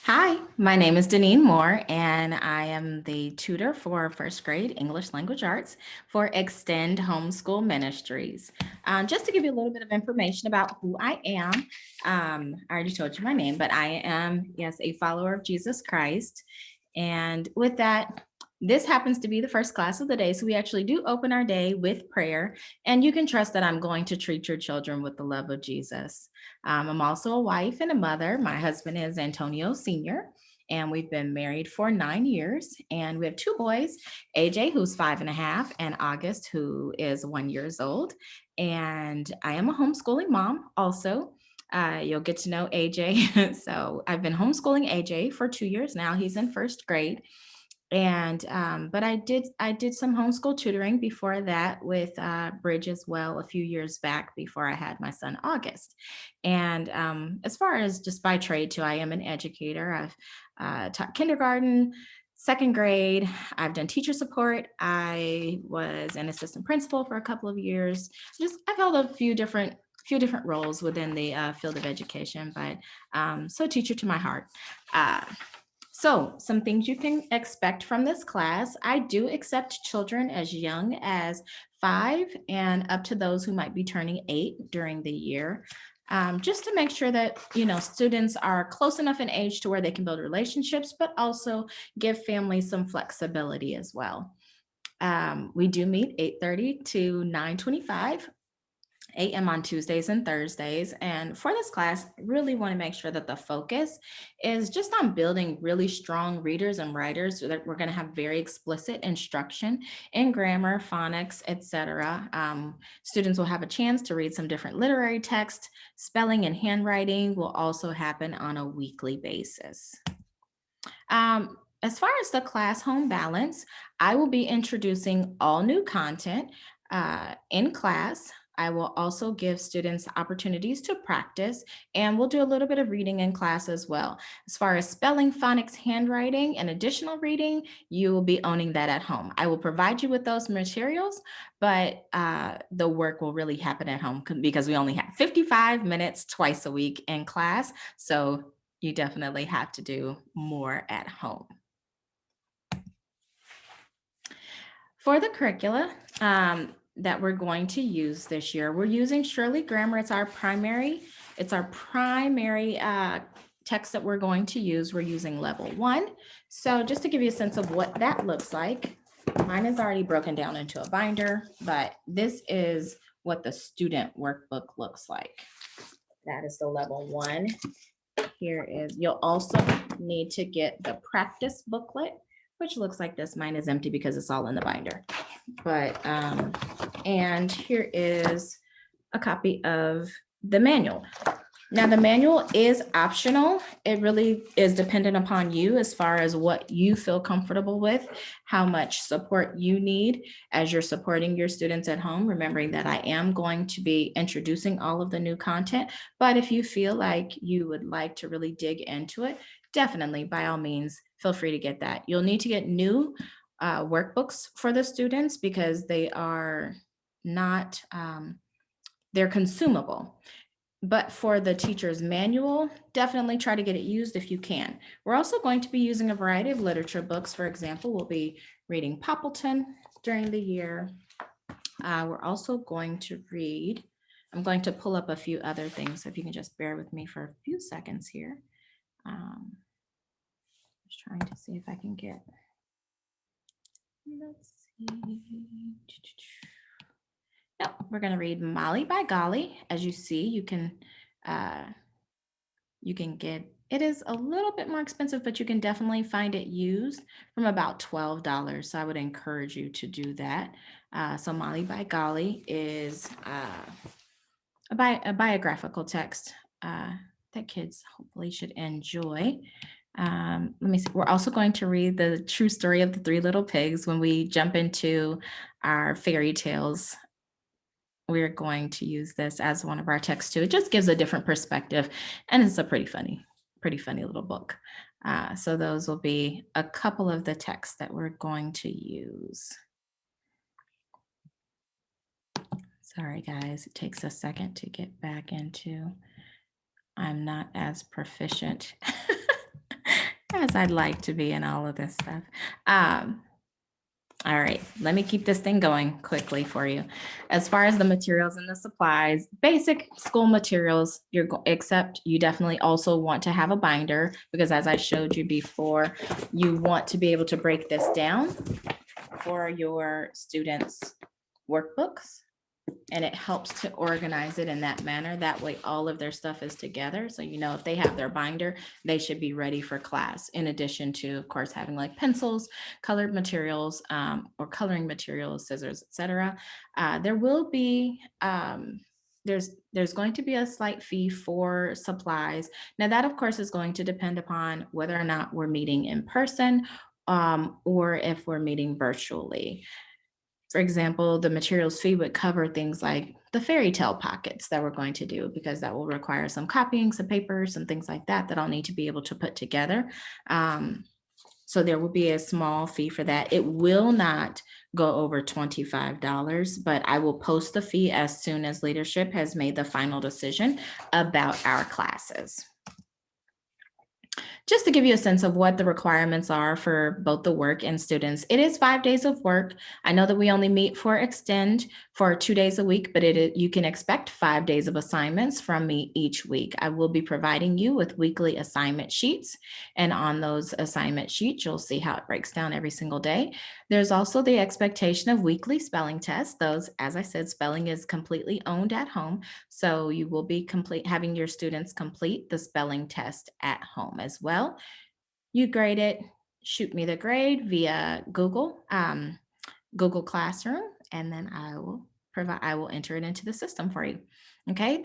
Hi, my name is Deanine Moore, and I am the tutor for first grade English language arts for eXtend Homeschool Ministries. Just to give you a little bit of information about who I am, I already told you my name, but I am, yes, a follower of Jesus Christ. And with that, this happens to be the first class of the day. So we actually do open our day with prayer, and you can trust that I'm going to treat your children with the love of Jesus. I'm also a wife and a mother. My husband is Antonio Sr., and we've been married for 9 years. And we have two boys, AJ, who's 5.5, and August, who is 1 year old. And I am a homeschooling mom also. You'll get to know AJ. So I've been homeschooling AJ for 2 years now. He's in first grade. And but I did some homeschool tutoring before that with Bridge as well a few years back before I had my son August. And as far as just by trade too, I am an educator. I've taught kindergarten, second grade. I've done teacher support. I was an assistant principal for a couple of years. Just I've held a few different roles within the field of education, but so teacher to my heart. Uh, so, some things you can expect from this class. I do accept children as young as 5 and up to those who might be turning 8 during the year. Just to make sure that students are close enough in age to where they can build relationships, but also give families some flexibility as well. We do meet 8:30 to 9:25 a.m. on Tuesdays and Thursdays. And for this class, I really want to make sure that the focus is just on building really strong readers and writers, so that we're going to have very explicit instruction in grammar, phonics, etc. Students will have a chance to read some different literary text. Spelling and handwriting will also happen on a weekly basis. As far as the class home balance, I will be introducing all new content in class. I will also give students opportunities to practice, and we'll do a little bit of reading in class as well. As far as spelling, phonics, handwriting, and additional reading, you will be owning that at home. I will provide you with those materials, but the work will really happen at home because we only have 55 minutes twice a week in class. So you definitely have to do more at home. For the curricula that we're going to use this year, we're using Shirley Grammar. It's our primary text that we're going to use. We're using level 1. So just to give you a sense of what that looks like, mine is already broken down into a binder, but this is what the student workbook looks like. That is the level 1. You'll also need to get the practice booklet, which looks like this. Mine is empty because it's all in the binder. But, and here is a copy of the manual. Now, the manual is optional. It really is dependent upon you as far as what you feel comfortable with, how much support you need as you're supporting your students at home, remembering that I am going to be introducing all of the new content. But if you feel like you would like to really dig into it, definitely, by all means, feel free to get that. You'll need to get new workbooks for the students because they are not, they're consumable. But for the teacher's manual, definitely try to get it used if you can. We're also going to be using a variety of literature books. For example, we'll be reading Poppleton during the year. We're also going to read, I'm going to pull up a few other things. So if you can just bear with me for a few seconds here. Just trying to see if I can get, let's see. Yep, we're going to read Molly by Golly. As you see, you can get, it is a little bit more expensive, but you can definitely find it used from about $12. So I would encourage you to do that. So Molly by Golly is a biographical text that kids hopefully should enjoy. Let me see. We're also going to read The True Story of the Three Little Pigs when we jump into our fairy tales. We're going to use this as one of our texts too. It just gives a different perspective, and it's a pretty funny little book. So those will be a couple of the texts that we're going to use. Sorry, guys, it takes a second to get back into. I'm not as proficient as I'd like to be in all of this stuff. Um, all right, let me keep this thing going quickly for you. As far as the materials and the supplies, basic school materials, except you definitely also want to have a binder because as I showed you before, you want to be able to break this down for your students' workbooks, and it helps to organize it in that manner. That way, all of their stuff is together. So, you know, if they have their binder, they should be ready for class. In addition to, of course, having like pencils, colored materials, or coloring materials, scissors, etc. There will be there's going to be a slight fee for supplies. Now, that of course is going to depend upon whether or not we're meeting in person, or if we're meeting virtually. For example, the materials fee would cover things like the fairy tale pockets that we're going to do, because that will require some copying, some papers, and things like that that I'll need to be able to put together. Um, so there will be a small fee for that. It will not go over $25, but I will post the fee as soon as leadership has made the final decision about our classes. Just to give you a sense of what the requirements are for both the work and students, it is 5 days of work. I know that we only meet for eXtend for 2 days a week, but you can expect 5 days of assignments from me each week. I will be providing you with weekly assignment sheets, and on those assignment sheets, you'll see how it breaks down every single day. There's also the expectation of weekly spelling tests. Those, as I said, spelling is completely owned at home. So you will be having your students complete the spelling test at home as well. You grade it, shoot me the grade via Google Classroom, and then I will enter it into the system for you. Okay.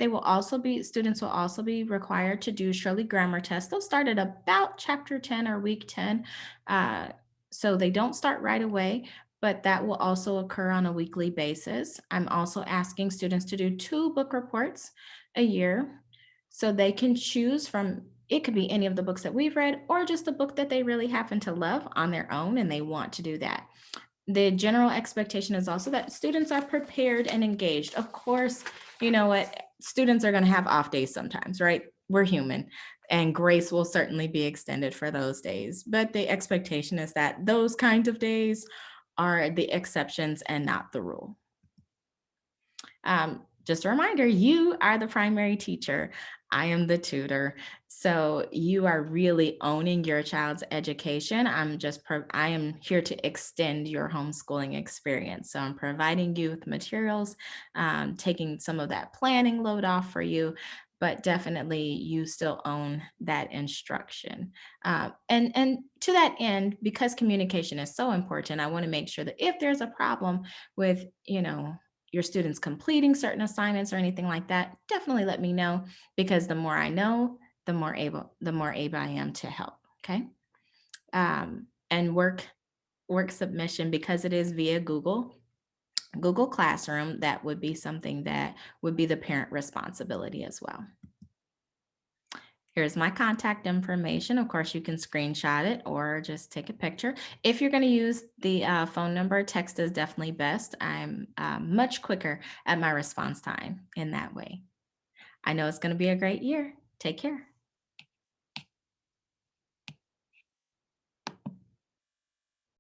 Students will also be required to do Shirley grammar tests. They'll start at about chapter 10 or week 10. Uh, so they don't start right away, but that will also occur on a weekly basis. I'm also asking students to do 2 book reports a year, so they can choose from, it could be any of the books that we've read or just a book that they really happen to love on their own and they want to do that. The general expectation is also that students are prepared and engaged. Of course, you know what? Students are going to have off days sometimes, right? We're human, and grace will certainly be extended for those days. But the expectation is that those kinds of days are the exceptions and not the rule. Just a reminder, you are the primary teacher. I am the tutor. So you are really owning your child's education. I am here to extend your homeschooling experience. So I'm providing you with materials, taking some of that planning load off for you, but definitely you still own that instruction. And to that end, because communication is so important, I want to make sure that if there's a problem with, your students completing certain assignments or anything like that, definitely let me know, because the more I know, the more able I am to help. Okay. And work submission, because it is via Google Classroom, that would be something that would be the parent responsibility as well. Here's my contact information. Of course, you can screenshot it or just take a picture. If you're going to use the phone number, text is definitely best. I'm much quicker at my response time in that way. I know it's going to be a great year. Take care.